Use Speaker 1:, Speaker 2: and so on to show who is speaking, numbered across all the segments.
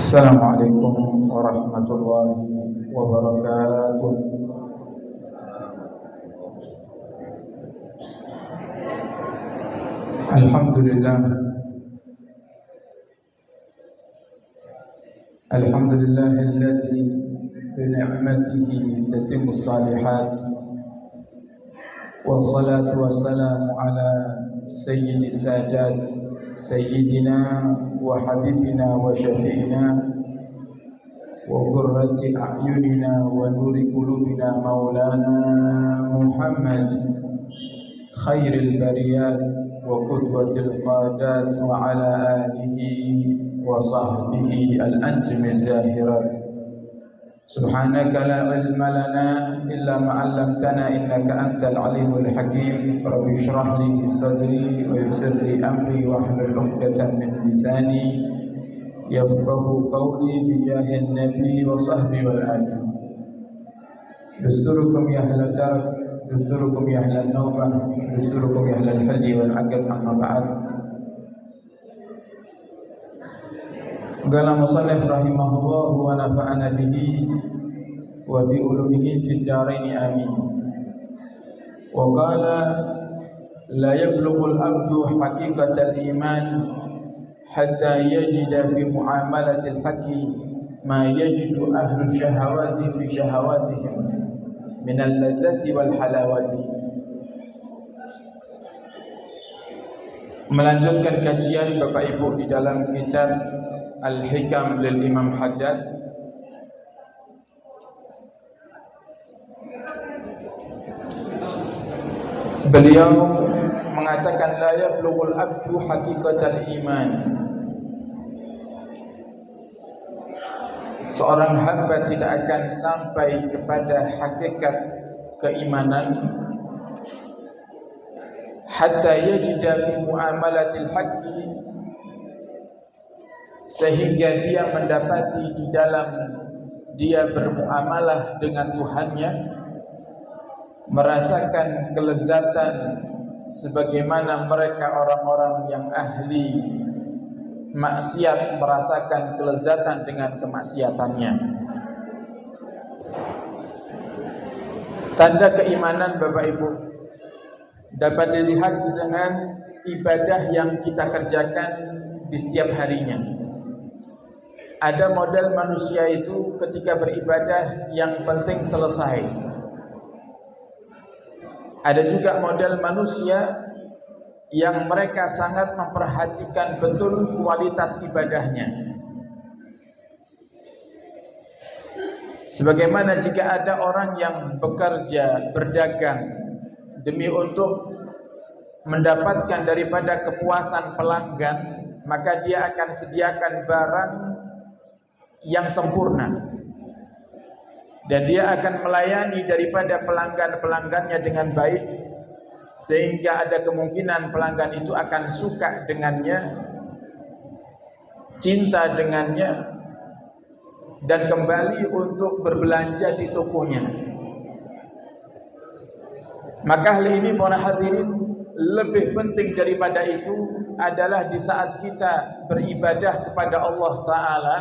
Speaker 1: Assalamualaikum warahmatullahi wabarakatuh. Alhamdulillah. Alhamdulillahilladzi bi ni'matihi tatimmu shalihat. Wassalatu wassalamu ala sayyidis sadat sayyidina wa habibina wa syafi'ina wa qurrati a'yunina wa nuri qulubina maulana Muhammad khairil bariyat wa qudwatil qadat wa ala alihi wa sahbihi al-anjamiz zahirat. Subhanaka la ilma lana illa ma 'allamtana innaka antal alimul hakim. Rabbi shrah li sadri wa yassir li amri wahlul 'uqdatam min lisani yafqahu qawli bi jahin nabi wa sahbi wal ali. Dusturukum ya ahlal darak, dusturukum ya ahlal nawbah, dusturukum ya ahlal hadi wal 'aqd, amma ba'd. Qala musannif rahimahullah wa nafa'ana bihi wa bi ulumihi fid dharain amin. Wa qala la yablughu al-'abdu haqiqatal iman hatta yajida fi muamalatil haqqi ma yajidu ahlu syahawati fi syahawatihim min al-ladzati wal halawati. Melanjutkan kajian Bapak Ibu di dalam kitab Al-Hikam lil Imam Haddad. Beliau mengatakan la yablughul abdu haqiqatal iman. Seorang hamba tidak akan sampai kepada hakikat keimanan hatta yajida fi muamalatil haqqi, sehingga dia mendapati di dalam dia bermuamalah dengan Tuhannya merasakan kelezatan sebagaimana mereka orang-orang yang ahli maksiat merasakan kelezatan dengan kemaksiatannya. Tanda keimanan Bapak Ibu dapat dilihat dengan ibadah yang kita kerjakan di setiap harinya. Ada model manusia itu ketika beribadah yang penting selesai. Ada juga model manusia yang mereka sangat memperhatikan betul kualitas ibadahnya. Sebagaimana jika ada orang yang bekerja, berdagang demi untuk mendapatkan daripada kepuasan pelanggan, maka dia akan sediakan barang yang sempurna dan dia akan melayani daripada pelanggan-pelanggannya dengan baik, sehingga ada kemungkinan pelanggan itu akan suka dengannya, cinta dengannya, dan kembali untuk berbelanja di tokonya. Maka hal ini para hadirin, lebih penting daripada itu adalah di saat kita beribadah kepada Allah Ta'ala,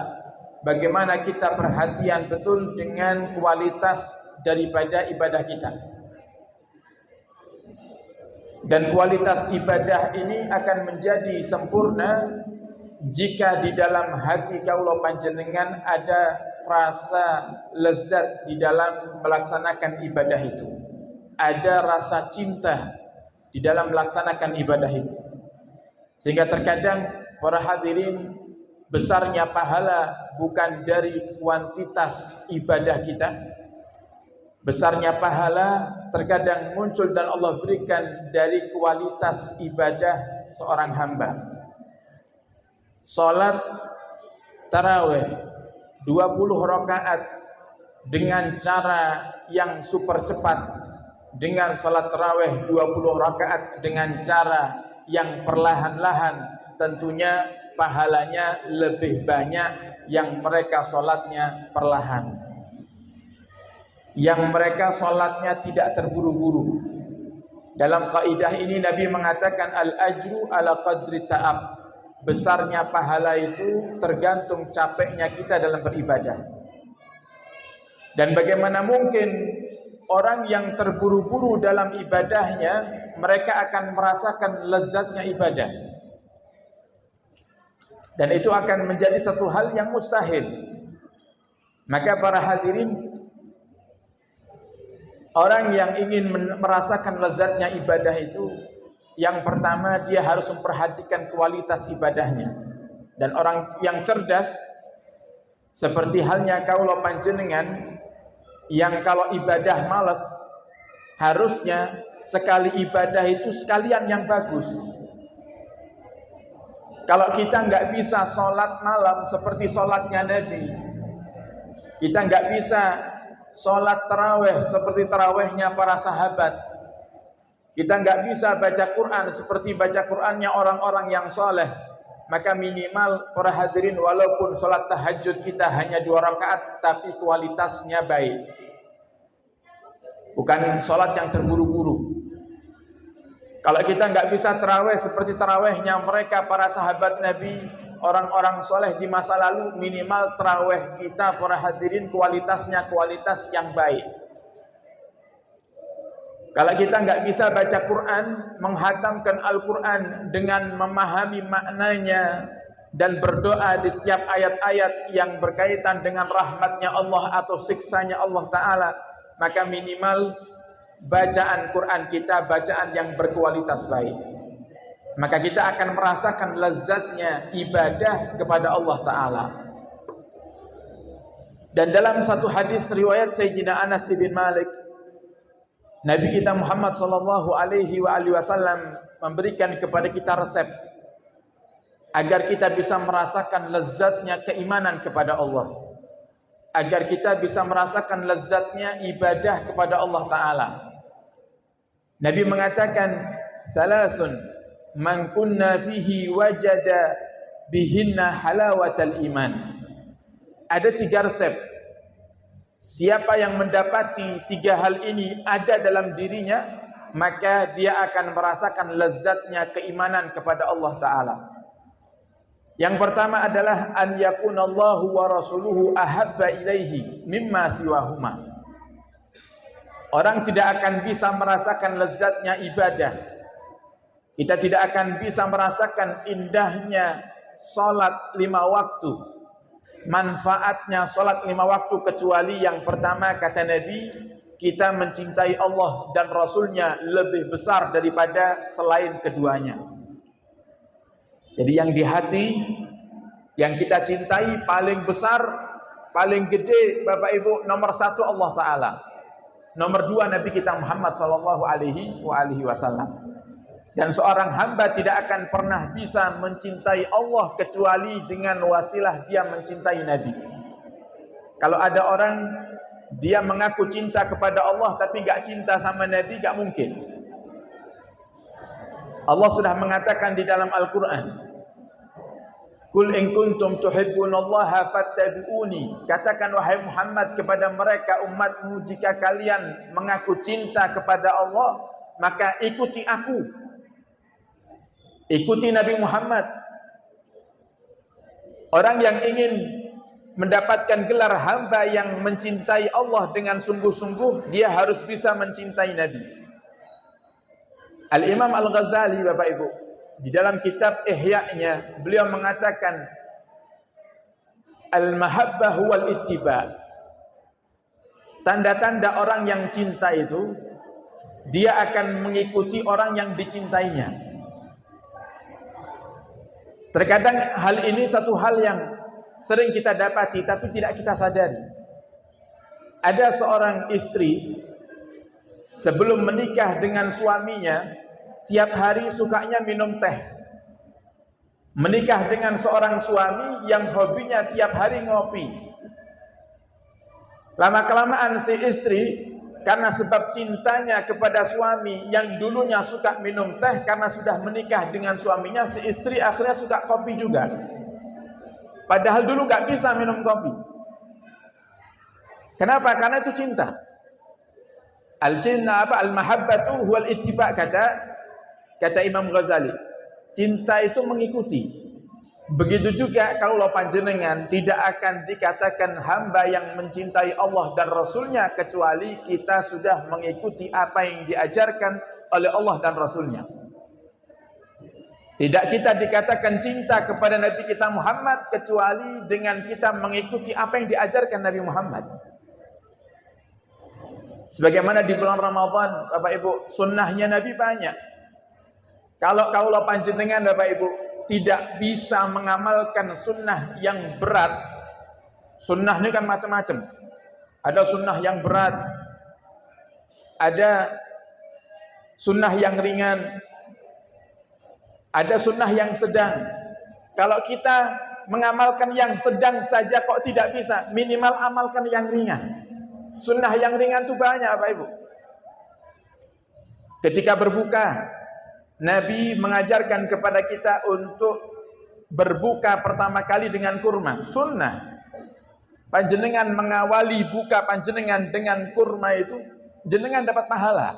Speaker 1: bagaimana kita perhatian betul dengan kualitas daripada ibadah kita. Dan kualitas ibadah ini akan menjadi sempurna jika di dalam hati kaula panjenengan ada rasa lezat di dalam melaksanakan ibadah itu. Ada rasa cinta di dalam melaksanakan ibadah itu. Sehingga terkadang para hadirin, besarnya pahala bukan dari kuantitas ibadah kita. Besarnya pahala terkadang muncul dan Allah berikan dari kualitas ibadah seorang hamba. Salat tarawih 20 rakaat dengan cara yang super cepat, dengan salat tarawih 20 rakaat dengan cara yang perlahan-lahan, tentunya pahalanya lebih banyak yang mereka sholatnya perlahan, yang mereka sholatnya tidak terburu-buru. Dalam kaidah ini Nabi mengatakan al-ajru ala qadri ta'ab, besarnya pahala itu tergantung capeknya kita dalam beribadah. Dan bagaimana mungkin orang yang terburu-buru dalam ibadahnya, mereka akan merasakan lezatnya ibadah. Dan itu akan menjadi satu hal yang mustahil. Maka para hadirin, orang yang ingin merasakan lezatnya ibadah itu, yang pertama dia harus memperhatikan kualitas ibadahnya. Dan orang yang cerdas, seperti halnya kaulo panjenengan, yang kalau ibadah malas, harusnya sekali ibadah itu sekalian yang bagus. Kalau kita nggak bisa sholat malam seperti sholatnya Nabi, kita nggak bisa sholat taraweh seperti tarawehnya para sahabat, kita nggak bisa baca Quran seperti baca Qurannya orang-orang yang soleh, maka minimal para hadirin, walaupun sholat tahajud kita hanya 2 rakaat, tapi kualitasnya baik. Bukan sholat yang terburu-buru. Kalau kita nggak bisa taraweh seperti tarawehnya mereka para sahabat Nabi, orang-orang soleh di masa lalu, minimal taraweh kita para hadirin kualitasnya kualitas yang baik. Kalau kita nggak bisa baca Quran, menghatamkan Al-Quran dengan memahami maknanya dan berdoa di setiap ayat-ayat yang berkaitan dengan rahmatnya Allah atau siksanya Allah Ta'ala, maka minimal bacaan Quran kita bacaan yang berkualitas baik. Maka kita akan merasakan lezatnya ibadah kepada Allah Ta'ala. Dan dalam satu hadis riwayat Sayyidina Anas bin Malik, Nabi kita Muhammad sallallahu alaihi wasallam memberikan kepada kita resep agar kita bisa merasakan lezatnya keimanan kepada Allah, agar kita bisa merasakan lezatnya ibadah kepada Allah Ta'ala. Nabi mengatakan, salasun man kunna fihi wajada bihinna halawatal iman. Ada 3 resep. Siapa yang mendapati 3 hal ini ada dalam dirinya, maka dia akan merasakan lezatnya keimanan kepada Allah Ta'ala. Yang pertama adalah an yakunallahu wa rasuluhu ahabba ilaihi mimma siwahuma. Orang tidak akan bisa merasakan lezatnya ibadah, kita tidak akan bisa merasakan indahnya salat 5 waktu, manfaatnya salat 5 waktu, kecuali yang pertama kata Nabi, kita mencintai Allah dan Rasulnya lebih besar daripada selain keduanya. Jadi yang di hati, yang kita cintai paling besar, paling gede Bapak Ibu, nomor 1 Allah Ta'ala, nomor 2 Nabi kita Muhammad sallallahu alaihi wasallam. Dan seorang hamba tidak akan pernah bisa mencintai Allah kecuali dengan wasilah dia mencintai Nabi. Kalau ada orang dia mengaku cinta kepada Allah tapi gak cinta sama Nabi, gak mungkin. Allah sudah mengatakan di dalam Al-Quran, Qul in kuntum tuhibbunallaha fattabi'uni. Katakan wahai Muhammad kepada mereka umatmu, jika kalian mengaku cinta kepada Allah, maka ikuti aku. Ikuti Nabi Muhammad. Orang yang ingin mendapatkan gelar hamba yang mencintai Allah dengan sungguh-sungguh, dia harus bisa mencintai Nabi. Al-Imam Al-Ghazali Bapak Ibu, di dalam kitab Ihya-nya, beliau mengatakan al-mahabbah wal ittiba. Tanda-tanda orang yang cinta itu, dia akan mengikuti orang yang dicintainya. Terkadang hal ini satu hal yang sering kita dapati tapi tidak kita sadari. Ada seorang istri sebelum menikah dengan suaminya, tiap hari sukanya minum teh. Menikah dengan seorang suami yang hobinya tiap hari ngopi. Lama-kelamaan si istri, karena sebab cintanya kepada suami yang dulunya suka minum teh, karena sudah menikah dengan suaminya, si istri akhirnya suka kopi juga. Padahal dulu gak bisa minum kopi. Kenapa? Karena itu cinta. Al-cinta apa? Al-mahabbatu huwal ittiba, kata Imam Ghazali. Cinta itu mengikuti. Begitu juga kaulah panjenengan tidak akan dikatakan hamba yang mencintai Allah dan Rasulnya kecuali kita sudah mengikuti apa yang diajarkan oleh Allah dan Rasulnya. Tidak kita dikatakan cinta kepada Nabi kita Muhammad kecuali dengan kita mengikuti apa yang diajarkan Nabi Muhammad. Sebagaimana di bulan Ramadan, Bapak Ibu, sunnahnya Nabi banyak. Kalau kaulah panjenengan Bapak Ibu tidak bisa mengamalkan sunnah yang berat, sunnah ini kan macam-macam. Ada sunnah yang berat, ada sunnah yang ringan, ada sunnah yang sedang. Kalau kita mengamalkan yang sedang saja kok tidak bisa, minimal amalkan yang ringan. Sunnah yang ringan itu banyak Bapak Ibu. Ketika berbuka, Nabi mengajarkan kepada kita untuk berbuka pertama kali dengan kurma. Sunnah. Panjenengan mengawali buka panjenengan dengan kurma itu, jenengan dapat pahala.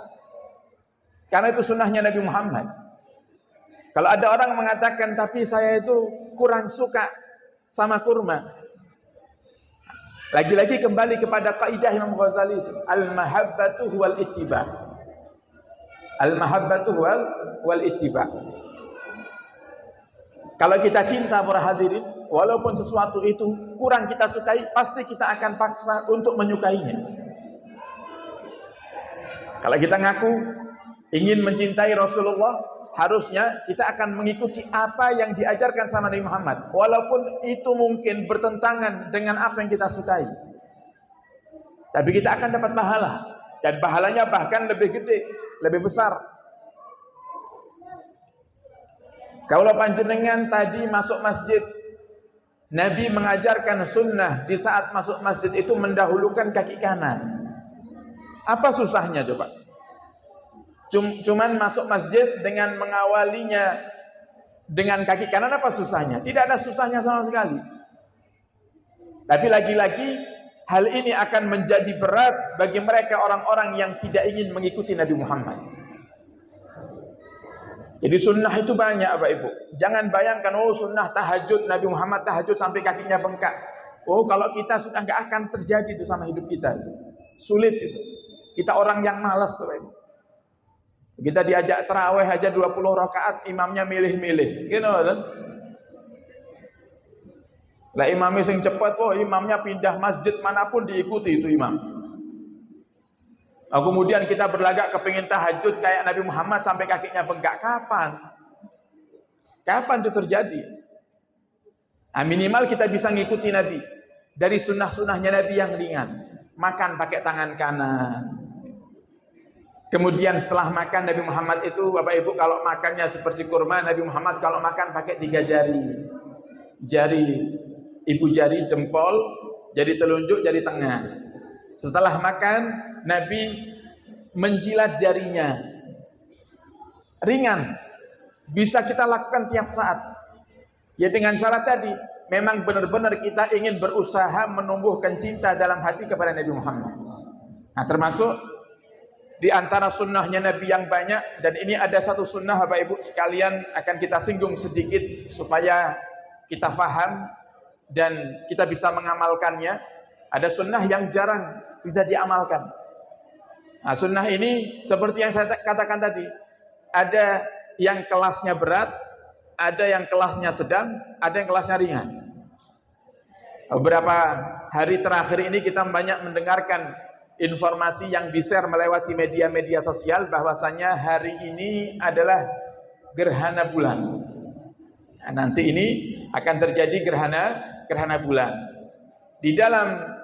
Speaker 1: Karena itu sunnahnya Nabi Muhammad. Kalau ada orang mengatakan, tapi saya itu kurang suka sama kurma. Lagi-lagi kembali kepada kaidah Imam Ghazali itu. Al-mahabbatu huwal ittiba. Al-mahabbatu wal ittiba. Kalau kita cinta para hadirin, walaupun sesuatu itu kurang kita sukai, pasti kita akan paksa untuk menyukainya. Kalau kita ngaku ingin mencintai Rasulullah, harusnya kita akan mengikuti apa yang diajarkan sama Nabi Muhammad, walaupun itu mungkin bertentangan dengan apa yang kita sukai. Tapi kita akan dapat pahala, dan pahalanya bahkan lebih gede, lebih besar. Kalau panjenengan tadi masuk masjid, Nabi mengajarkan sunnah di saat masuk masjid itu mendahulukan kaki kanan. Apa susahnya coba? Cuman masuk masjid dengan mengawalinya dengan kaki kanan, apa susahnya? Tidak ada susahnya sama sekali. Tapi lagi-lagi hal ini akan menjadi berat bagi mereka orang-orang yang tidak ingin mengikuti Nabi Muhammad. Jadi sunnah itu banyak Bapak Ibu. Jangan bayangkan, oh sunnah tahajud, Nabi Muhammad tahajud sampai kakinya bengkak. Oh kalau kita sudah nggak akan terjadi itu sama hidup kita itu. Sulit itu. Kita orang yang malas Bapak Ibu. Kita diajak tarawih aja 20 rakaat, imamnya milih-milih. Gitu kan? Lah imamnya sing cepat, oh imamnya pindah masjid manapun diikuti itu imam. Kemudian kita berlagak kepingin tahajud kayak Nabi Muhammad sampai kakinya bengkak. Kapan? Kapan itu terjadi? Nah, minimal kita bisa ngikuti Nabi. Dari sunnah-sunnahnya Nabi yang ringan. Makan pakai tangan kanan. Kemudian setelah makan Nabi Muhammad itu, Bapak Ibu kalau makannya seperti kurma, Nabi Muhammad kalau makan pakai 3 jari. Jari ibu jari, jempol, jari telunjuk, jari tengah. Setelah makan Nabi menjilat jarinya. Ringan. Bisa kita lakukan tiap saat. Ya dengan syarat tadi, memang benar-benar kita ingin berusaha menumbuhkan cinta dalam hati kepada Nabi Muhammad. Nah, termasuk di antara sunnahnya Nabi yang banyak, dan ini ada satu sunnah Bapak Ibu sekalian akan kita singgung sedikit supaya kita faham dan kita bisa mengamalkannya. Ada sunnah yang jarang bisa diamalkan. Nah, sunnah ini seperti yang saya katakan tadi, ada yang kelasnya berat, ada yang kelasnya sedang, ada yang kelasnya ringan. Beberapa hari terakhir ini kita banyak mendengarkan informasi yang di-share melewati media-media sosial bahwasanya hari ini adalah gerhana bulan. Nah, nanti ini akan terjadi gerhana bulan. Di dalam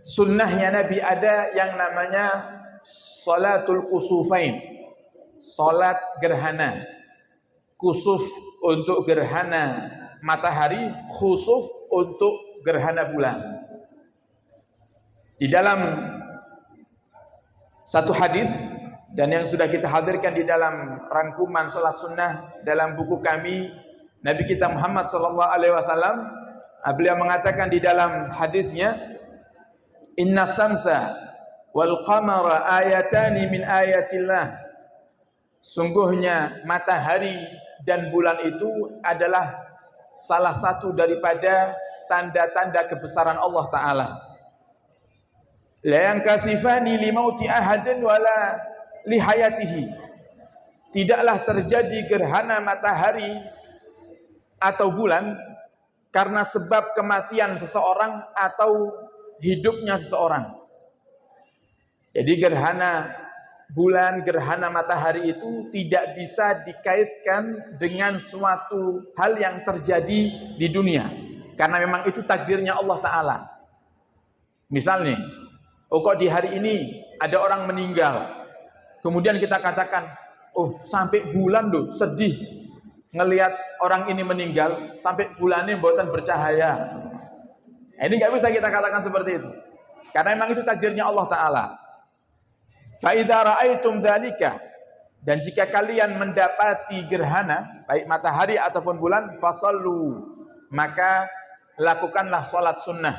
Speaker 1: sunnahnya Nabi ada yang namanya salatul kusufain, salat gerhana. Kusuf untuk gerhana matahari, khusuf untuk gerhana bulan. Di dalam satu hadis dan yang sudah kita hadirkan di dalam rangkuman salat sunnah dalam buku kami, Nabi kita Muhammad sallallahu alaihi wasallam, beliau mengatakan di dalam hadisnya, inna samsa wal qamara ayatani min ayatillah. Sungguhnya matahari dan bulan itu adalah salah satu daripada tanda-tanda kebesaran Allah Ta'ala. La yankasifani limauti ahadin wala lihayatihi. Tidaklah terjadi gerhana matahari atau bulan karena sebab kematian seseorang atau hidupnya seseorang. Jadi gerhana bulan, gerhana matahari itu tidak bisa dikaitkan dengan suatu hal yang terjadi di dunia. Karena memang itu takdirnya Allah Ta'ala. Misalnya, kok di hari ini ada orang meninggal. Kemudian kita katakan, oh sampai bulan loh sedih ngelihat orang ini meninggal, sampai bulannya buatan bercahaya. Ini nggak bisa kita katakan seperti itu. Karena memang itu takdirnya Allah Ta'ala. Fa idza ra'aitum dzalika, dan jika kalian mendapati gerhana baik matahari ataupun bulan, fasallu, maka lakukanlah salat sunnah.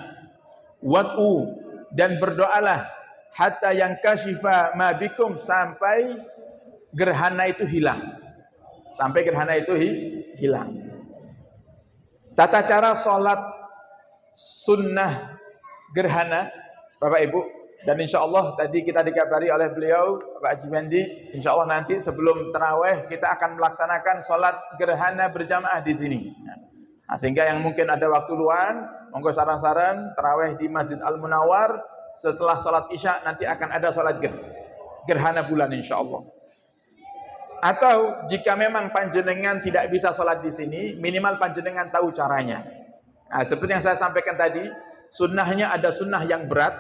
Speaker 1: Wad'u, dan berdoalah hatta yang kasyifa ma bikum, sampai gerhana itu hilang. Sampai gerhana itu hilang. Tata cara salat sunnah gerhana, Bapak Ibu, dan insya Allah tadi kita dikabari oleh beliau Pak Haji Bandi, insya Allah nanti sebelum tarawih kita akan melaksanakan sholat gerhana berjamaah di sini. Nah, sehingga yang mungkin ada waktu luang, monggo saran-saran tarawih di Masjid Al Munawwar setelah sholat isya, nanti akan ada sholat gerhana bulan insya Allah. Atau jika memang panjenengan tidak bisa sholat di sini, minimal panjenengan tahu caranya. Nah, seperti yang saya sampaikan tadi, sunnahnya ada sunnah yang berat,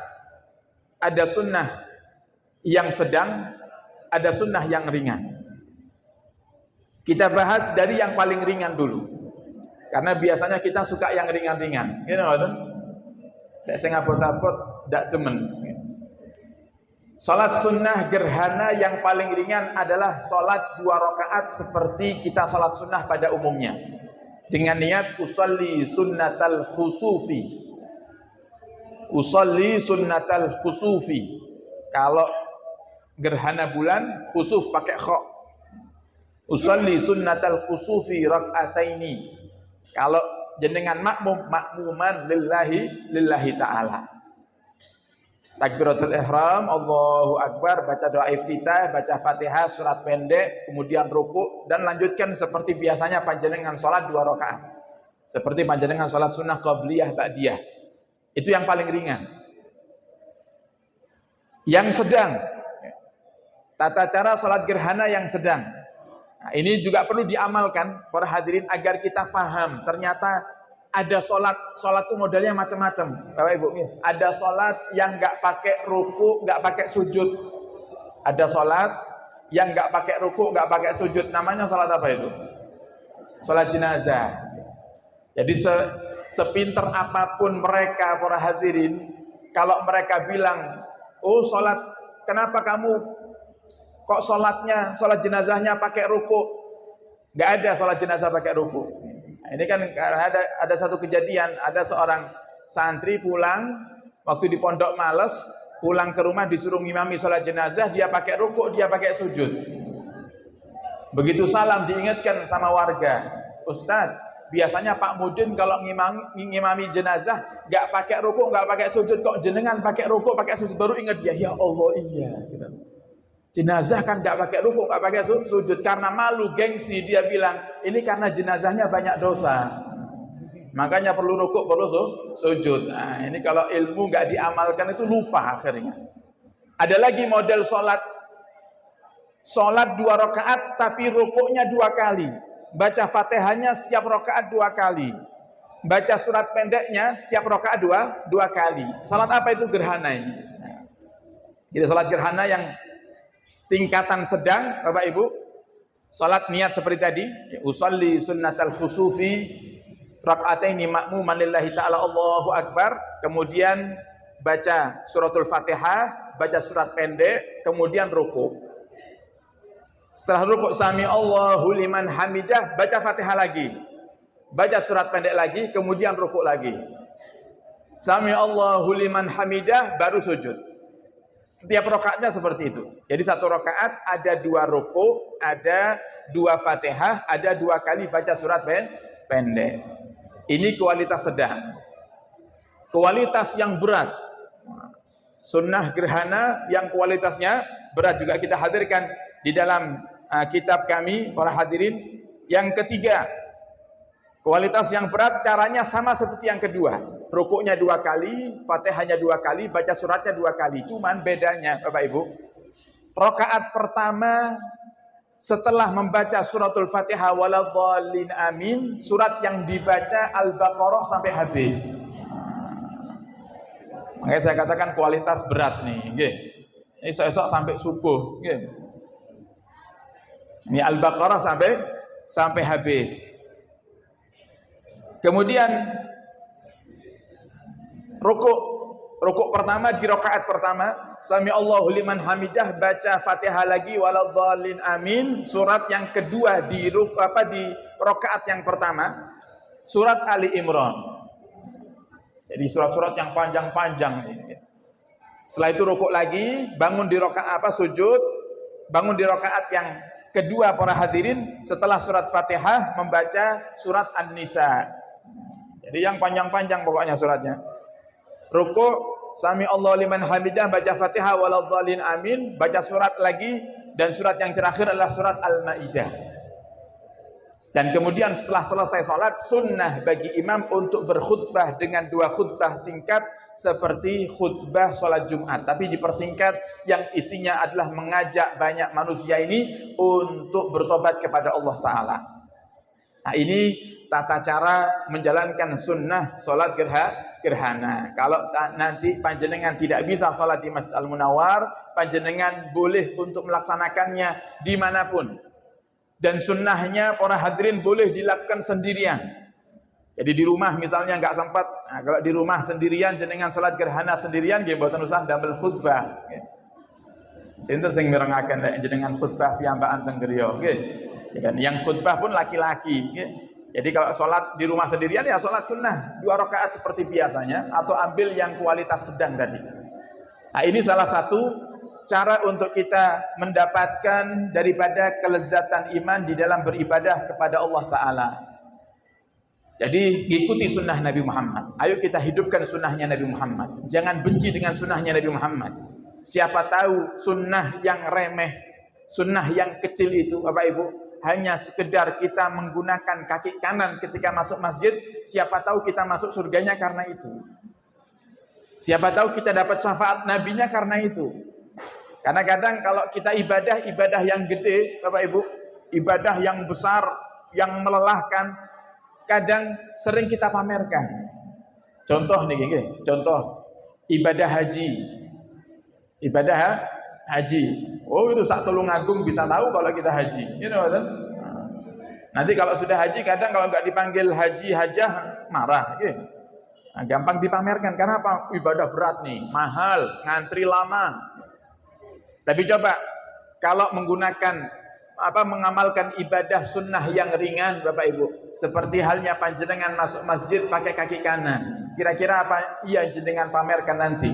Speaker 1: ada sunnah yang sedang, ada sunnah yang ringan. Kita bahas dari yang paling ringan dulu, karena biasanya kita suka yang ringan-ringan. You know, saya ngapot-apot, tidak temen. Salat sunnah gerhana yang paling ringan adalah salat 2 rakaat seperti kita salat sunnah pada umumnya, dengan niat usolli sunnatal khusufi. Usolli sunnatal khusufi. Kalau gerhana bulan khusuf pakai kha. Usolli sunnatal khusufi rak'ataini. Kalau jenengan makmuman lillahi ta'ala. Takbiratul ihram, Allahu akbar, baca doa iftitah, baca Fatihah, surat pendek, kemudian ruku, dan lanjutkan seperti biasanya panjenengan salat 2 rakaat. Seperti panjenengan salat sunnah qabliyah ba'diyah. Itu yang paling ringan. Yang sedang, tata cara salat gerhana yang sedang. Nah, ini juga perlu diamalkan para hadirin agar kita faham. Ternyata ada salat itu modelnya macam-macam. Bapak Ibu, ada salat yang enggak pakai ruku, enggak pakai sujud. Ada salat yang enggak pakai ruku, enggak pakai sujud. Namanya salat apa itu? Salat jenazah. Jadi sepinter apapun mereka para hadirin, kalau mereka bilang, oh salat, kenapa kamu kok salat jenazahnya pakai ruku? Enggak ada salat jenazah pakai ruku. Nah, ini kan ada satu kejadian, ada seorang santri pulang waktu di pondok males, pulang ke rumah disuruh ngimami salat jenazah, dia pakai ruku, dia pakai sujud. Begitu salam diingatkan sama warga, Ustadz, biasanya Pak Mudin kalau ngimami jenazah enggak pakai ruku, enggak pakai sujud, kok jenengan pakai ruku, pakai sujud? Baru ingat dia, ya Allah, iya gitu. Jenazah kan enggak pakai ruku, enggak pakai sujud, karena malu, gengsi, dia bilang ini karena jenazahnya banyak dosa, makanya perlu ruku, perlu sujud. Nah, ini kalau ilmu enggak diamalkan itu lupa akhirnya. Ada lagi model salat 2 rakaat tapi rukuknya 2 kali. Baca Fatihahnya setiap rakaat 2 kali. Baca surat pendeknya setiap rakaat 2 kali. Salat apa itu? Gerhana ini. Jadi salat gerhana yang tingkatan sedang, Bapak Ibu. Salat niat seperti tadi, usolli sunnatal khusufi rak'ataini ma'muman lillahi ta'ala, Allahu akbar. Kemudian baca suratul Fatihah, baca surat pendek, kemudian ruku. Setelah ruku, sami Allahu liman hamidah, baca Fatihah lagi, baca surat pendek lagi, kemudian ruku lagi. Sami Allahu liman hamidah, baru sujud. Setiap rakaatnya seperti itu. Jadi satu rakaat ada 2 rukuk, ada 2 Fatihah, ada 2 kali baca surat pendek. Ini kualitas sedang. Kualitas yang berat, sunnah gerhana yang kualitasnya berat juga kita hadirkan di dalam kitab kami para hadirin. Yang ketiga, kualitas yang berat caranya sama seperti yang kedua. Rukuknya 2 kali, Fatihahnya 2 kali, baca suratnya 2 kali. Cuman bedanya Bapak Ibu, rakaat pertama setelah membaca suratul Fatihah waladhdallin amin, surat yang dibaca Al-Baqarah sampai habis. Makanya saya katakan kualitas berat nih, nggih. Esok-esok sampai subuh, nggih. Ini Al-Baqarah sampai habis. Kemudian rukuk pertama di rakaat pertama, sami Allahu liman hamidah, baca Fatihah lagi waladhdallin amin. Surat yang kedua di rakaat yang pertama, surat Ali Imran. Jadi surat-surat yang panjang-panjang. Setelah itu rukuk lagi, bangun di rakaat sujud, bangun di rakaat yang kedua para hadirin, setelah surat Fatihah membaca surat An-Nisa. Jadi yang panjang-panjang pokoknya suratnya. Rukuk, sami Allahu liman hamidah, baca Fatihah waladhdallin amin, baca surat lagi, dan surat yang terakhir adalah surat Al-Maidah. Dan kemudian setelah selesai sholat, sunnah bagi imam untuk berkhutbah dengan 2 khutbah singkat seperti khutbah sholat Jumat, tapi dipersingkat, yang isinya adalah mengajak banyak manusia ini untuk bertobat kepada Allah Ta'ala. Nah, ini tata cara menjalankan sunnah sholat gerhana. Kalau nanti panjenengan tidak bisa sholat di Masjid Al-Munawwar, panjenengan boleh untuk melaksanakannya dimanapun. Dan sunnahnya para hadirin boleh dilakukan sendirian. Jadi di rumah misalnya nggak sempat, nah, kalau di rumah sendirian jenengan salat gerhana sendirian nggih mboten usah damel khutbah. Sinten sing mirengaken nek jenengan khutbah piyambakan teng griya nggih. Dan yang khutbah pun laki-laki nggih. Jadi kalau salat di rumah sendirian ya salat sunnah 2 rakaat seperti biasanya, atau ambil yang kualitas sedang tadi. Nah, ini salah satu cara untuk kita mendapatkan daripada kelezatan iman di dalam beribadah kepada Allah Ta'ala. Jadi ikuti sunnah Nabi Muhammad. Ayo kita hidupkan sunnahnya Nabi Muhammad. Jangan benci dengan sunnahnya Nabi Muhammad. Siapa tahu sunnah yang remeh, sunnah yang kecil itu Bapak Ibu, hanya sekedar kita menggunakan kaki kanan ketika masuk masjid, siapa tahu kita masuk surganya karena itu. Siapa tahu kita dapat syafaat nabinya karena itu. Karena kadang kalau kita ibadah yang gede, Bapak Ibu, ibadah yang besar, yang melelahkan, kadang sering kita pamerkan. Contoh nih, contoh ibadah haji. Ibadah haji. Oh, itu sak Tulungagung bisa tahu kalau kita haji. You know, nanti kalau sudah haji, kadang kalau nggak dipanggil haji hajah marah. Nah, gampang dipamerkan. Karena apa? Ibadah berat nih, mahal, ngantri lama. Tapi coba kalau menggunakan mengamalkan ibadah sunnah yang ringan Bapak Ibu, seperti halnya panjenengan masuk masjid pakai kaki kanan, kira-kira apa iya jenengan pamerkan nanti?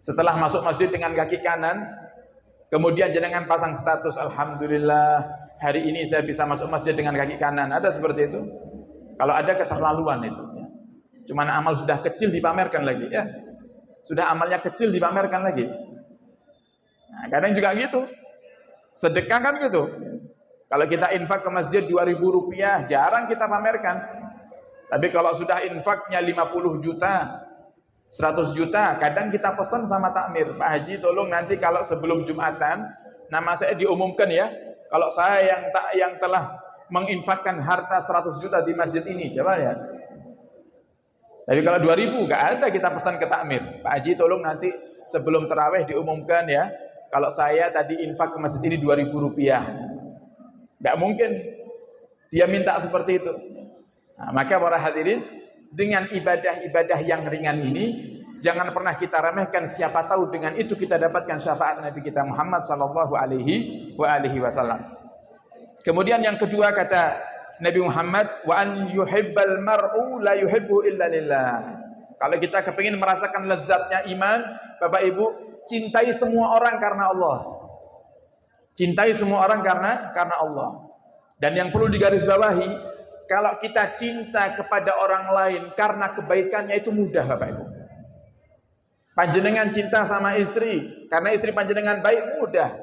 Speaker 1: Setelah masuk masjid dengan kaki kanan, kemudian jenengan pasang status, alhamdulillah hari ini saya bisa masuk masjid dengan kaki kanan. Ada seperti itu? Kalau ada, keterlaluan itu ya. Cuman amal sudah kecil dipamerkan lagi ya. Sudah amalnya kecil dipamerkan lagi. Nah, kadang juga gitu. Sedekah kan gitu. Kalau kita infak ke masjid 2.000 rupiah, jarang kita pamerkan. Tapi kalau sudah infaknya 50 juta, 100 juta, kadang kita pesan sama takmir, Pak Haji tolong nanti kalau sebelum Jumatan, nama saya diumumkan ya. Kalau saya yang telah menginfakkan harta 100 juta di masjid ini, coba lihat. Tapi kalau 2.000, nggak ada kita pesan ke takmir, Pak Haji tolong nanti sebelum tarawih diumumkan ya. Kalau saya tadi infak ke masjid ini 2.000 rupiah. Tidak mungkin dia minta seperti itu. Nah, maka para hadirin, dengan ibadah-ibadah yang ringan ini, jangan pernah kita remehkan. Siapa tahu dengan itu kita dapatkan syafaat Nabi kita Muhammad sallallahu alaihi wasallam. Kemudian yang kedua kata Nabi Muhammad, wa an yuhibbal mar'u la yuhibbu illa lillah. Kalau kita kepingin merasakan lezatnya iman, Bapak Ibu, cintai semua orang karena Allah. Cintai semua orang karena Allah. Dan yang perlu digarisbawahi, kalau kita cinta kepada orang lain karena kebaikannya itu mudah, Bapak Ibu. Panjenengan cinta sama istri karena istri panjenengan baik, mudah.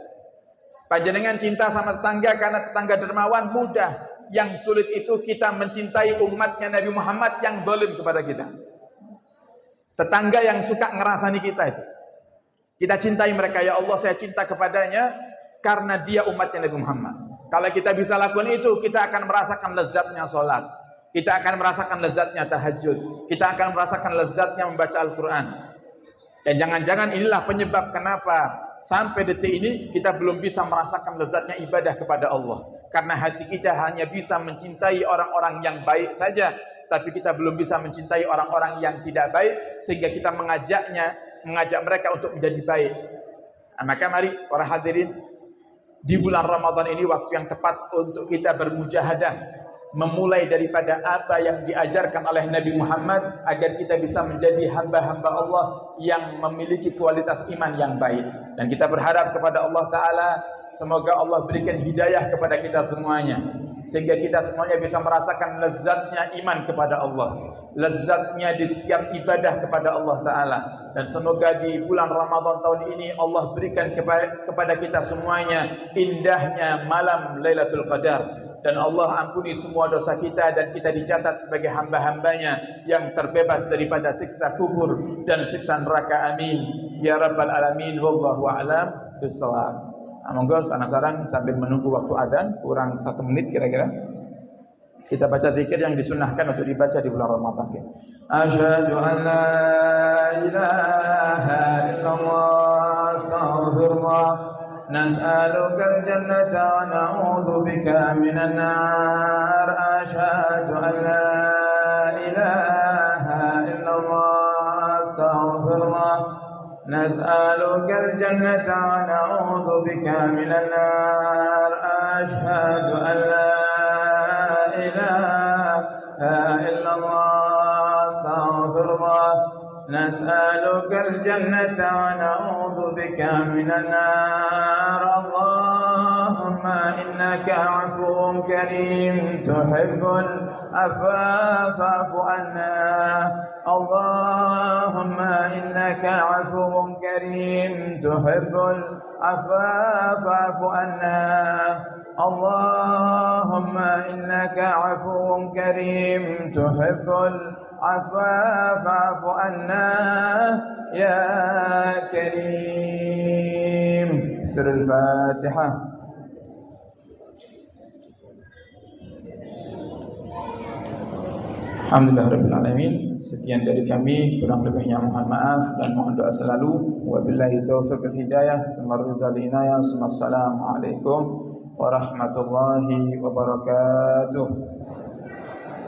Speaker 1: Panjenengan cinta sama tetangga karena tetangga dermawan, mudah. Yang sulit itu kita mencintai umatnya Nabi Muhammad yang zalim kepada kita. Tetangga yang suka ngerasani kita itu. Kita cintai mereka, ya Allah saya cinta kepadanya karena dia umatnya Nabi Muhammad. Kalau kita bisa lakukan itu, kita akan merasakan lezatnya sholat. Kita akan merasakan lezatnya tahajud. Kita akan merasakan lezatnya membaca Al-Quran. Dan jangan-jangan inilah penyebab kenapa sampai detik ini kita belum bisa merasakan lezatnya ibadah kepada Allah. Karena hati kita hanya bisa mencintai orang-orang yang baik saja, tapi kita belum bisa mencintai orang-orang yang tidak baik, sehingga kita mengajak mereka untuk menjadi baik. Nah, maka mari para hadirin, di bulan Ramadan ini waktu yang tepat untuk kita bermujahadah, memulai daripada apa yang diajarkan oleh Nabi Muhammad, agar kita bisa menjadi hamba-hamba Allah yang memiliki kualitas iman yang baik. Dan kita berharap kepada Allah Ta'ala, semoga Allah berikan hidayah kepada kita semuanya, sehingga kita semuanya bisa merasakan lezatnya iman kepada Allah, lezatnya di setiap ibadah kepada Allah Ta'ala. Dan semoga di bulan Ramadan tahun ini Allah berikan kepada kita semuanya indahnya malam Lailatul Qadar. Dan Allah ampuni semua dosa kita, dan kita dicatat sebagai hamba-hambanya yang terbebas daripada siksa kubur dan siksa neraka. Amin ya rabbal alamin. Wallahu a'lam bishawab. Monggo sareng sambil menunggu waktu azan kurang 1 menit kira-kira, kita baca zikir yang disunnahkan untuk dibaca di bulan Ramadan. Asyhadu an la ilaha illallah astaghfirullah nas'alukal jannata wa na'udzu bika minan nar. Asyhadu an la ilaha illallah astaghfirullah nas'alukal jannata wa na'udzu bika minan nar. Asyhadu an la ilaha illallah astaghfirullah nas'alukal jannata wa na'udzu bika minan nar. Allahumma innaka 'afuwwun karim tuhibbul afwa fa'fu anna. Allahumma innaka 'afuwwun karim tuhibbul afwa fa'fu anna. Allahumma innaka 'afuwwun karim tuhibbul afwa fa'fu anna ya karim. Surah Al-Fatihah. Alhamdulillah alamin. Sekian dari kami, kurang lebihnya mohon maaf dan mohon doa selalu. Wabillahi taufiq wal hidayah. Assalamualaikum warahmatullahi wabarakatuh.